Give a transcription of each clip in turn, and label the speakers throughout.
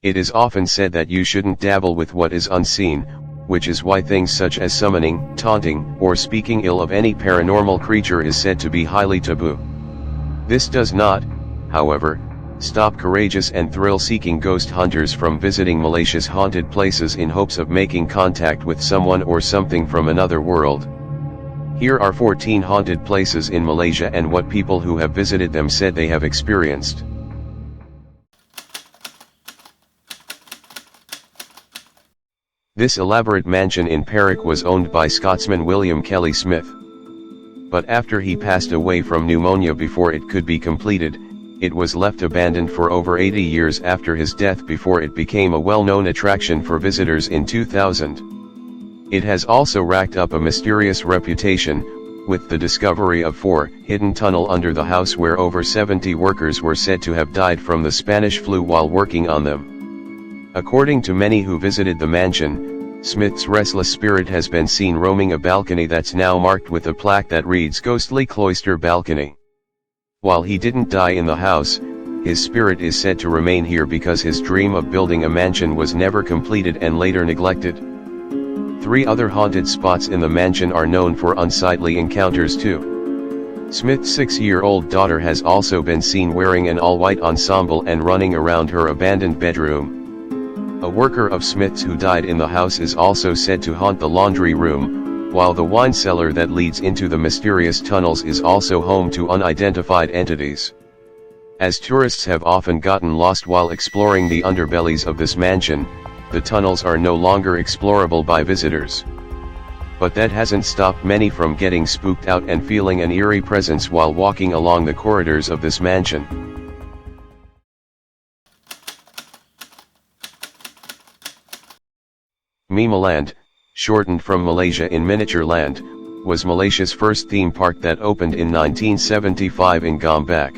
Speaker 1: It is often said that you shouldn't dabble with what is unseen, which is why things such as summoning, taunting, or speaking ill of any paranormal creature is said to be highly taboo. This does not, however, stop courageous and thrill-seeking ghost hunters from visiting Malaysia's haunted places in hopes of making contact with someone or something from another world. Here are 14 haunted places in Malaysia and what people who have visited them said they have experienced. This elaborate mansion in Perak was owned by Scotsman William Kelly Smith. But after he passed away from pneumonia before it could be completed, it was left abandoned for over 80 years after his death before it became a well-known attraction for visitors in 2000. It has also racked up a mysterious reputation, with the discovery of 4 hidden tunnels under the house where over 70 workers were said to have died from the Spanish flu while working on them. According to many who visited the mansion, Smith's restless spirit has been seen roaming a balcony that's now marked with a plaque that reads Ghostly Cloister Balcony. While he didn't die in the house, his spirit is said to remain here because his dream of building a mansion was never completed and later neglected. 3 other haunted spots in the mansion are known for unsightly encounters too. Smith's 6-year-old daughter has also been seen wearing an all-white ensemble and running around her abandoned bedroom. A worker of Smith's who died in the house is also said to haunt the laundry room, while the wine cellar that leads into the mysterious tunnels is also home to unidentified entities. As tourists have often gotten lost while exploring the underbellies of this mansion, the tunnels are no longer explorable by visitors. But that hasn't stopped many from getting spooked out and feeling an eerie presence while walking along the corridors of this mansion. Mimaland, shortened from Malaysia in Miniature Land, was Malaysia's first theme park that opened in 1975 in Gombak.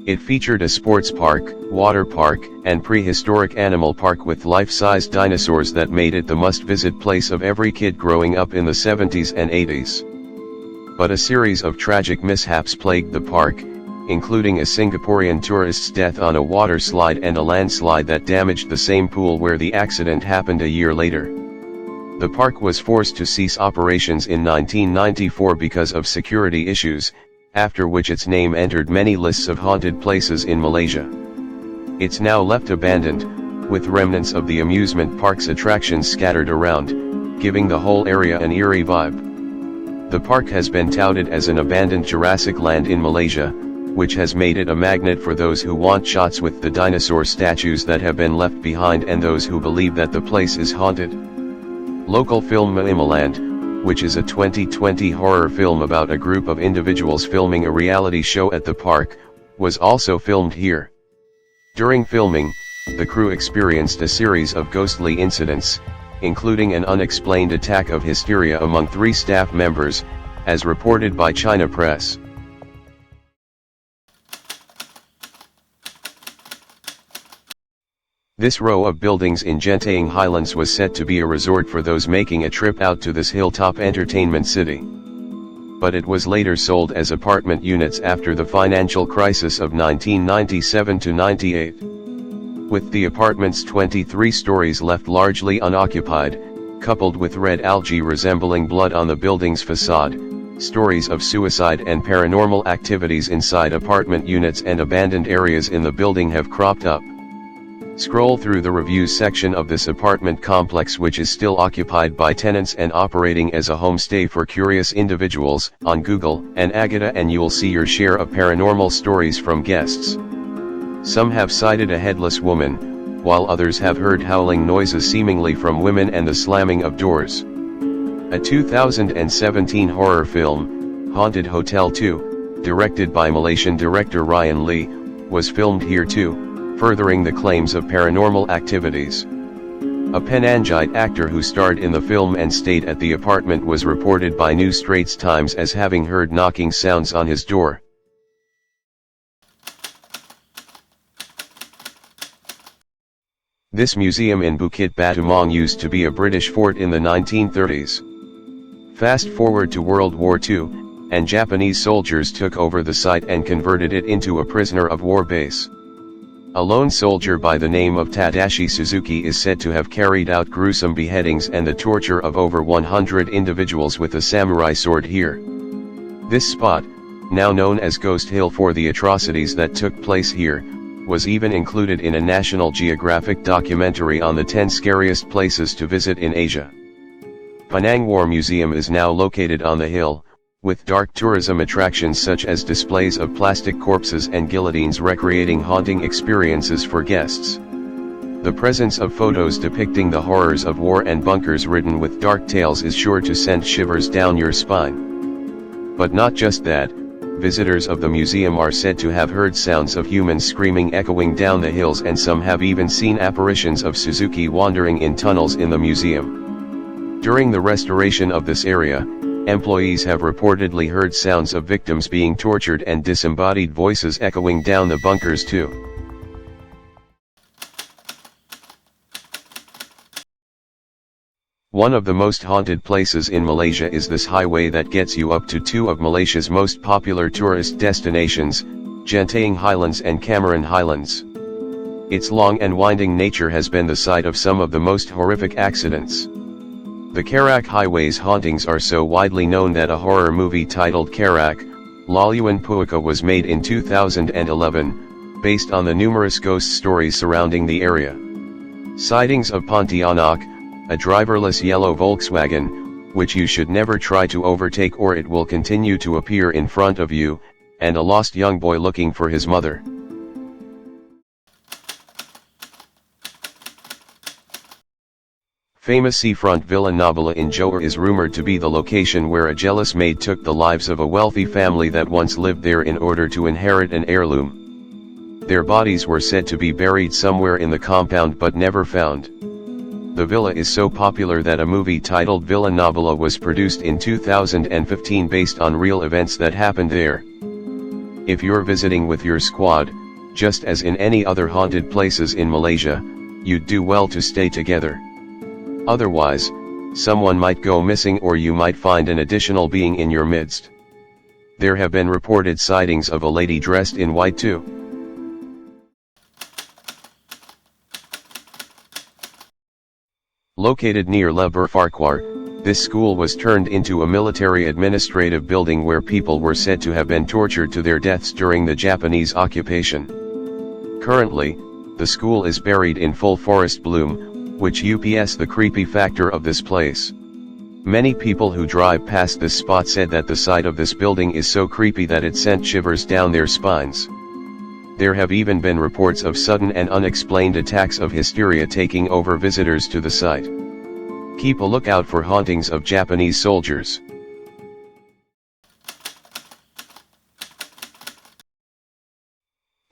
Speaker 1: It featured a sports park, water park, and prehistoric animal park with life-size dinosaurs that made it the must-visit place of every kid growing up in the 70s and 80s. But a series of tragic mishaps plagued the park, including a Singaporean tourist's death on a water slide and a landslide that damaged the same pool where the accident happened a year later. The park was forced to cease operations in 1994 because of security issues, after which its name entered many lists of haunted places in Malaysia. It's now left abandoned, with remnants of the amusement park's attractions scattered around, giving the whole area an eerie vibe. The park has been touted as an abandoned Jurassic Land in Malaysia, which has made it a magnet for those who want shots with the dinosaur statues that have been left behind and those who believe that the place is haunted. Local film Mimaland, which is a 2020 horror film about a group of individuals filming a reality show at the park, was also filmed here. During filming, the crew experienced a series of ghostly incidents, including an unexplained attack of hysteria among 3 staff members, as reported by China Press. This row of buildings in Gentayang Highlands was said to be a resort for those making a trip out to this hilltop entertainment city. But it was later sold as apartment units after the financial crisis of 1997-98. With the apartment's 23 stories left largely unoccupied, coupled with red algae resembling blood on the building's facade, stories of suicide and paranormal activities inside apartment units and abandoned areas in the building have cropped up. Scroll through the reviews section of this apartment complex, which is still occupied by tenants and operating as a homestay for curious individuals, on Google and Agata, and you'll see your share of paranormal stories from guests. Some have cited a headless woman, while others have heard howling noises seemingly from women and the slamming of doors. A 2017 horror film, Haunted Hotel 2, directed by Malaysian director Ryan Lee, was filmed here too, furthering the claims of paranormal activities. A Penangite actor who starred in the film and stayed at the apartment was reported by New Straits Times as having heard knocking sounds on his door. This museum in Bukit Batumong used to be a British fort in the 1930s. Fast forward to World War II, and Japanese soldiers took over the site and converted it into a prisoner of war base. A lone soldier by the name of Tadashi Suzuki is said to have carried out gruesome beheadings and the torture of over 100 individuals with a samurai sword here. This spot, now known as Ghost Hill for the atrocities that took place here, was even included in a National Geographic documentary on the 10 scariest places to visit in Asia. Penang War Museum is now located on the hill, with dark tourism attractions such as displays of plastic corpses and guillotines recreating haunting experiences for guests. The presence of photos depicting the horrors of war and bunkers written with dark tales is sure to send shivers down your spine. But not just that, visitors of the museum are said to have heard sounds of humans screaming echoing down the hills, and some have even seen apparitions of Suzuki wandering in tunnels in the museum. During the restoration of this area, employees have reportedly heard sounds of victims being tortured and disembodied voices echoing down the bunkers too. One of the most haunted places in Malaysia is this highway that gets you up to two of Malaysia's most popular tourist destinations, Gentayang Highlands and Cameron Highlands. Its long and winding nature has been the site of some of the most horrific accidents. The Karak Highway's hauntings are so widely known that a horror movie titled Karak, Laluan Puaka was made in 2011, based on the numerous ghost stories surrounding the area. Sightings of Pontianak, a driverless yellow Volkswagen, which you should never try to overtake or it will continue to appear in front of you, and a lost young boy looking for his mother. Famous seafront Villa Nobila in Johor is rumored to be the location where a jealous maid took the lives of a wealthy family that once lived there in order to inherit an heirloom. Their bodies were said to be buried somewhere in the compound but never found. The villa is so popular that a movie titled Villa Nobila was produced in 2015 based on real events that happened there. If you're visiting with your squad, just as in any other haunted places in Malaysia, you'd do well to stay together. Otherwise, someone might go missing or you might find an additional being in your midst. There have been reported sightings of a lady dressed in white too. Located near Le Farquhar, this school was turned into a military administrative building where people were said to have been tortured to their deaths during the Japanese occupation. Currently, the school is buried in full forest bloom, which ups the creepy factor of this place. Many people who drive past this spot said that the sight of this building is so creepy that it sent shivers down their spines. There have even been reports of sudden and unexplained attacks of hysteria taking over visitors to the site. Keep a lookout for hauntings of Japanese soldiers.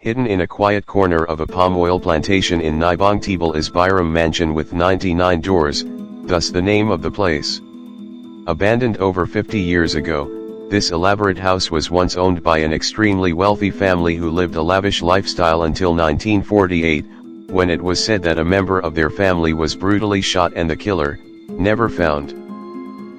Speaker 1: Hidden in a quiet corner of a palm oil plantation in Nibong Tibal is Byram Mansion with 99 doors, thus the name of the place. Abandoned over 50 years ago, this elaborate house was once owned by an extremely wealthy family who lived a lavish lifestyle until 1948, when it was said that a member of their family was brutally shot and the killer, never found.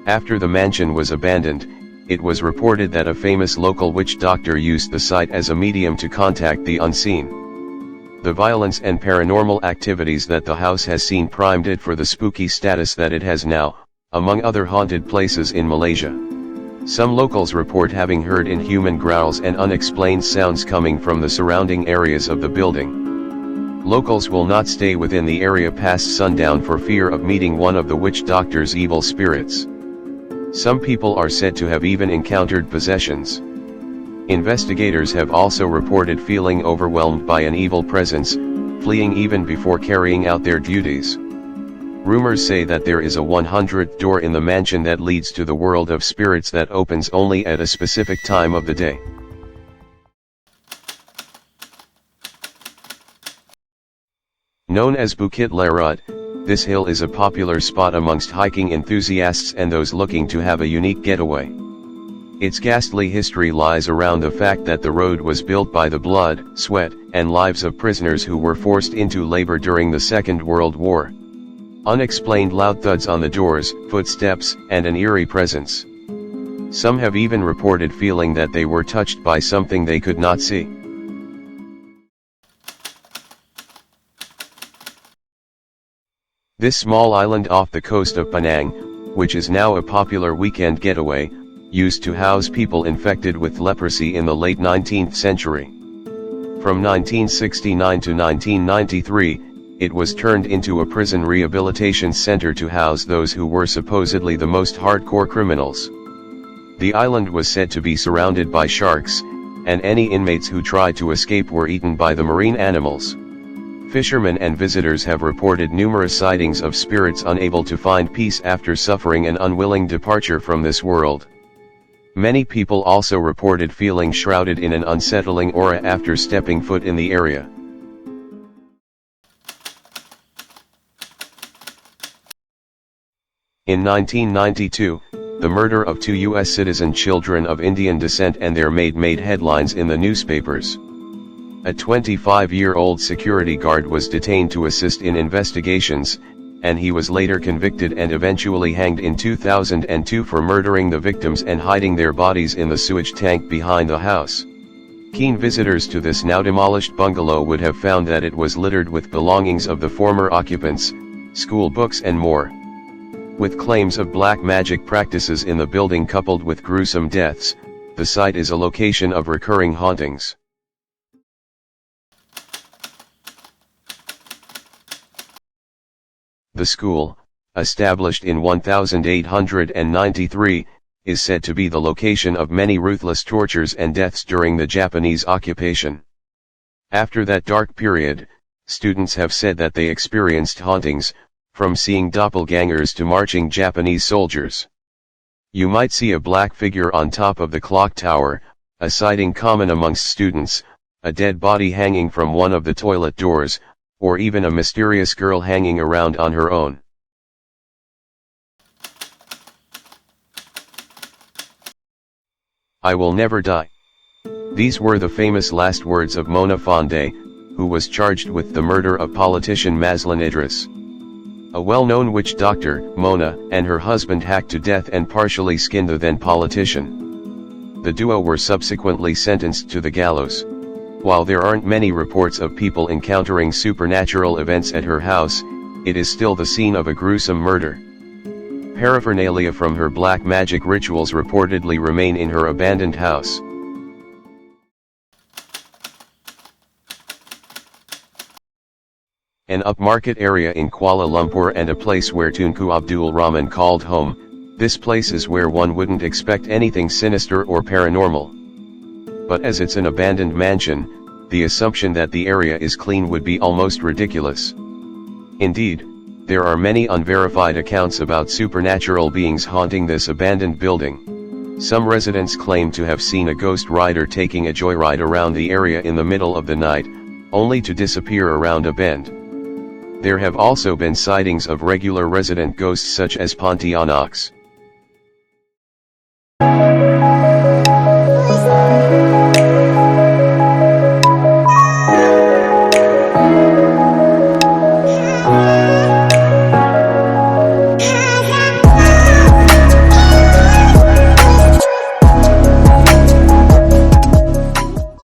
Speaker 1: After the mansion was abandoned, it was reported that a famous local witch doctor used the site as a medium to contact the unseen. The violence and paranormal activities that the house has seen primed it for the spooky status that it has now, among other haunted places in Malaysia. Some locals report having heard inhuman growls and unexplained sounds coming from the surrounding areas of the building. Locals will not stay within the area past sundown for fear of meeting one of the witch doctor's evil spirits. Some people are said to have even encountered possessions. Investigators have also reported feeling overwhelmed by an evil presence, fleeing even before carrying out their duties. Rumors say that there is a 100th door in the mansion that leads to the world of spirits that opens only at a specific time of the day. Known as Bukit Lerut, this hill is a popular spot amongst hiking enthusiasts and those looking to have a unique getaway. Its ghastly history lies around the fact that the road was built by the blood, sweat, and lives of prisoners who were forced into labor during the Second World War. Unexplained loud thuds on the doors, footsteps, and an eerie presence. Some have even reported feeling that they were touched by something they could not see. This small island off the coast of Penang, which is now a popular weekend getaway, used to house people infected with leprosy in the late 19th century. From 1969 to 1993, it was turned into a prison rehabilitation center to house those who were supposedly the most hardcore criminals. The island was said to be surrounded by sharks, and any inmates who tried to escape were eaten by the marine animals. Fishermen and visitors have reported numerous sightings of spirits unable to find peace after suffering an unwilling departure from this world. Many people also reported feeling shrouded in an unsettling aura after stepping foot in the area. In 1992, the murder of two U.S. citizen children of Indian descent and their maid made headlines in the newspapers. A 25-year-old security guard was detained to assist in investigations, and he was later convicted and eventually hanged in 2002 for murdering the victims and hiding their bodies in the sewage tank behind the house. Keen visitors to this now demolished bungalow would have found that it was littered with belongings of the former occupants, school books and more. With claims of black magic practices in the building coupled with gruesome deaths, the site is a location of recurring hauntings. The school, established in 1893, is said to be the location of many ruthless tortures and deaths during the Japanese occupation. After that dark period, students have said that they experienced hauntings, from seeing doppelgangers to marching Japanese soldiers. You might see a black figure on top of the clock tower, a sighting common amongst students, a dead body hanging from one of the toilet doors, or even a mysterious girl hanging around on her own. I will never die. These were the famous last words of Mona Fandey, who was charged with the murder of politician Mazlan Idris. A well-known witch doctor, Mona, and her husband hacked to death and partially skinned the then politician. The duo were subsequently sentenced to the gallows. While there aren't many reports of people encountering supernatural events at her house, it is still the scene of a gruesome murder. Paraphernalia from her black magic rituals reportedly remain in her abandoned house. An upmarket area in Kuala Lumpur and a place where Tunku Abdul Rahman called home, this place is where one wouldn't expect anything sinister or paranormal. But as it's an abandoned mansion, the assumption that the area is clean would be almost ridiculous. Indeed, there are many unverified accounts about supernatural beings haunting this abandoned building. Some residents claim to have seen a ghost rider taking a joyride around the area in the middle of the night, only to disappear around a bend. There have also been sightings of regular resident ghosts such as Pontianaks.